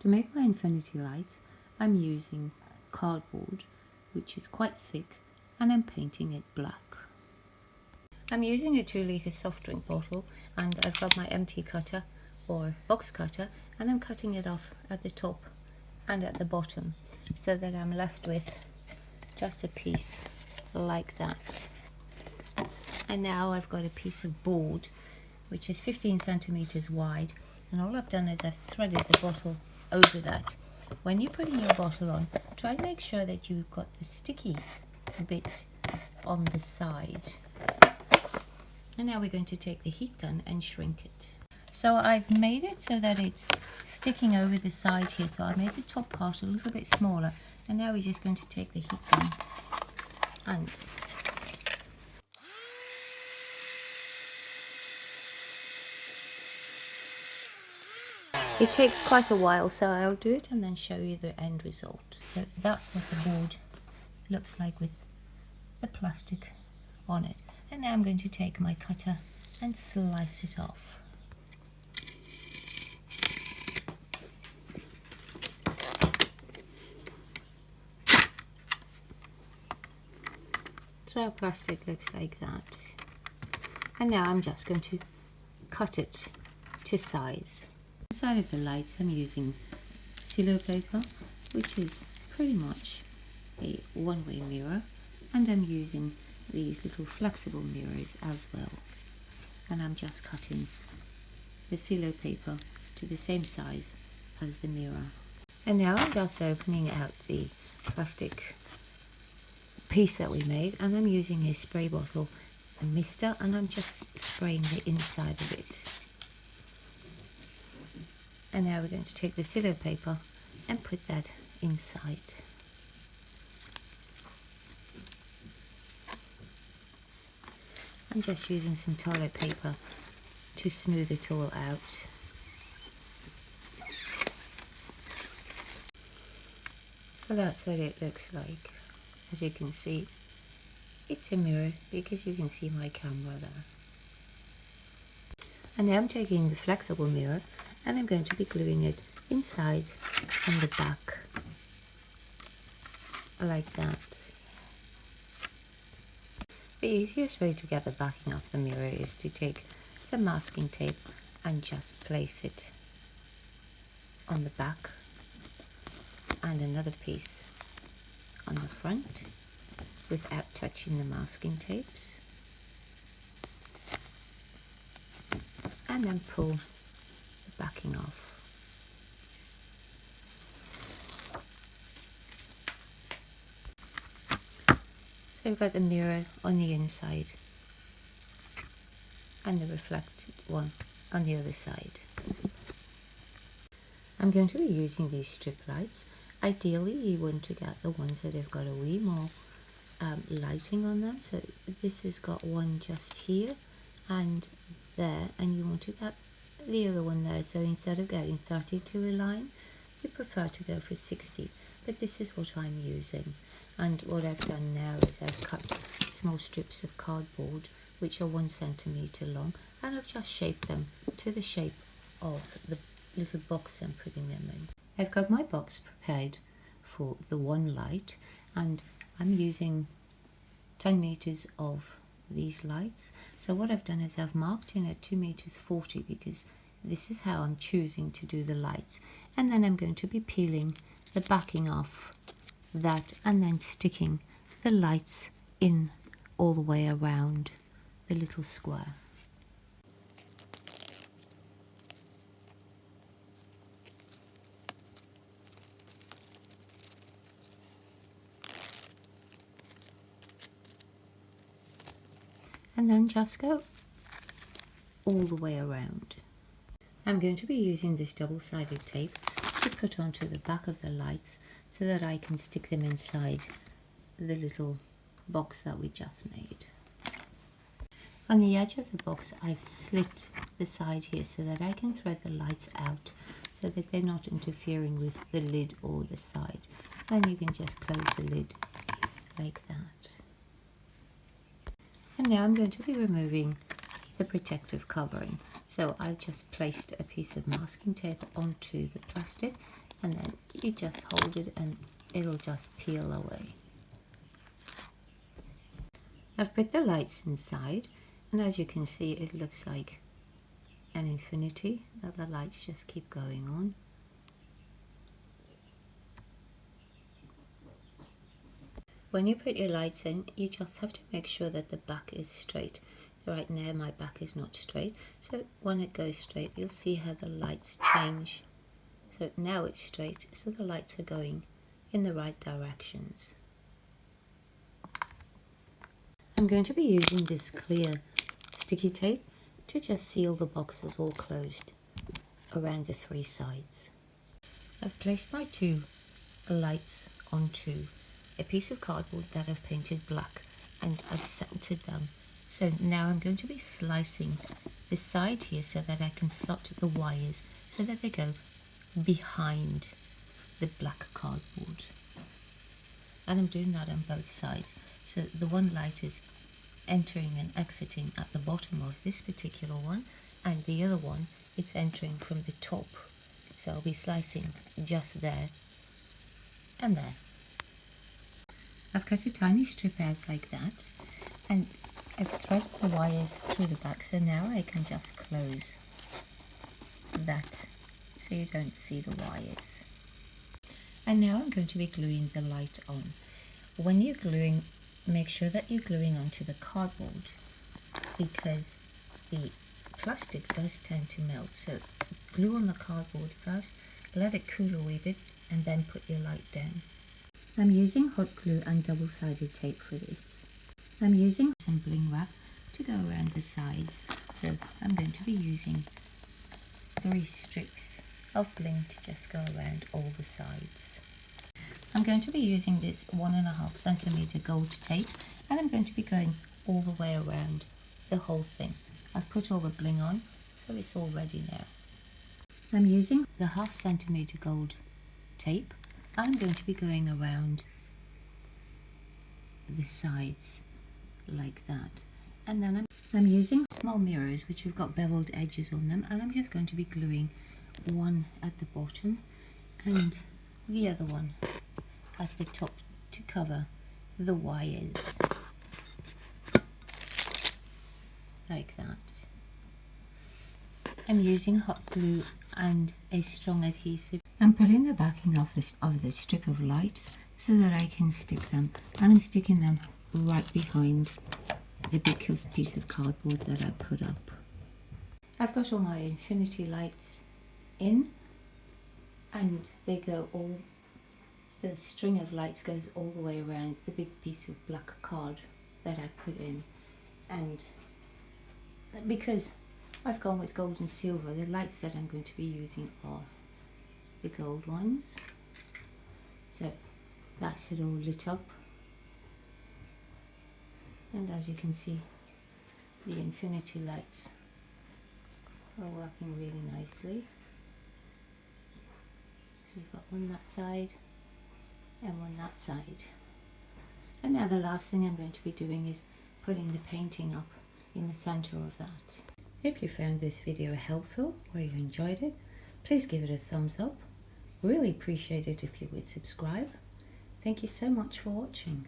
To make my infinity lights, I'm using cardboard, which is quite thick, and I'm painting it black. I'm using a 2-litre soft drink bottle, and I've got my empty cutter or box cutter, and I'm cutting it off at the top and at the bottom so that I'm left with just a piece like that. And now I've got a piece of board which is 15 centimeters wide, and all I've done is I've threaded the bottle over that. When you're putting your bottle on, try to make sure that you've got the sticky bit on the side. And now we're going to take the heat gun and shrink it. So I've made it so that it's sticking over the side here. So I made the top part a little bit smaller. And now we're just going to take the heat gun and it takes quite a while, so I'll do it and then show you the end result. So that's what the board looks like with the plastic on it. And now I'm going to take my cutter and slice it off. So our plastic looks like that. And now I'm just going to cut it to size. Inside of the lights I'm using cello paper, which is pretty much a one-way mirror, and I'm using these little flexible mirrors as well. And I'm just cutting the cello paper to the same size as the mirror. And now I'm just opening out the plastic piece that we made, and I'm using a spray bottle, a mister, and I'm just spraying the inside of it. And now we're going to take the cello paper and put that inside. I'm just using some toilet paper to smooth it all out. So that's what it looks like. As you can see, it's a mirror because you can see my camera there. And now I'm taking the flexible mirror and I'm going to be gluing it inside and the back, like that. The easiest way to get the backing off the mirror is to take some masking tape and just place it on the back and another piece on the front without touching the masking tapes, and then pull the backing off. So we've got the mirror on the inside and the reflected one on the other side. I'm going to be using these strip lights. Ideally you want to get the ones that have got a wee more lighting on them. So this has got one just here and there, and you want to get the other one there. So instead of getting 30 to a line, you prefer to go for 60, but this is what I'm using. And what I've done now is I've cut small strips of cardboard which are 1 centimeter long, and I've just shaped them to the shape of the little box I'm putting them in. I've got my box prepared for the one light, and I'm using 10 meters of these lights. So what I've done is I've marked in at 2 meters 40 because this is how I'm choosing to do the lights. And then I'm going to be peeling the backing off that and then sticking the lights in all the way around the little square. And then just go all the way around. I'm going to be using this double-sided tape to put onto the back of the lights so that I can stick them inside the little box that we just made. On the edge of the box I've slit the side here so that I can thread the lights out so that they're not interfering with the lid or the side. Then you can just close the lid like that. And now I'm going to be removing the protective covering. So I've just placed a piece of masking tape onto the plastic, and then you just hold it and it'll just peel away. I've put the lights inside, and as you can see it looks like an infinity, that the lights just keep going on. When you put your lights in, you just have to make sure that the back is straight. Right now my back is not straight, so when it goes straight you'll see how the lights change. So now it's straight, so the lights are going in the right directions. I'm going to be using this clear sticky tape to just seal the boxes all closed around the 3 sides. I've placed my 2 lights onto a piece of cardboard that I've painted black, and I've centered them. So now I'm going to be slicing the side here so that I can slot the wires so that they go behind the black cardboard. And I'm doing that on both sides. So the one light is entering and exiting at the bottom of this particular one, and the other one it's entering from the top. So I'll be slicing just there and there. I've cut a tiny strip out like that, and I've threaded the wires through the back, so now I can just close that so you don't see the wires. And now I'm going to be gluing the light on. When you're gluing, make sure that you're gluing onto the cardboard, because the plastic does tend to melt. So glue on the cardboard first, let it cool a wee bit, and then put your light down. I'm using hot glue and double-sided tape for this. I'm using some bling wrap to go around the sides, so I'm going to be using 3 strips of bling to just go around all the sides. I'm going to be using this 1.5 centimeter gold tape, and I'm going to be going all the way around the whole thing. I've put all the bling on, so it's all ready now. I'm using the 0.5 centimeter gold tape, and I'm going to be going around the sides like that. And then I'm using small mirrors which have got beveled edges on them, and I'm just going to be gluing one at the bottom and the other one at the top to cover the wires like that. I'm using hot glue and a strong adhesive. I'm pulling the backing of the strip of lights so that I can stick them, and I'm sticking them right behind the big piece of cardboard that I put up. I've got all my infinity lights in, and they go all, the string of lights goes all the way around the big piece of black card that I put in. And because I've gone with gold and silver, the lights that I'm going to be using are the gold ones. So that's it all lit up, and as you can see, the infinity lights are working really nicely. So we've got one that side and one that side. And now the last thing I'm going to be doing is putting the painting up in the center of that. If you found this video helpful or you enjoyed it, please give it a thumbs up. Really appreciate it if you would subscribe. Thank you so much for watching.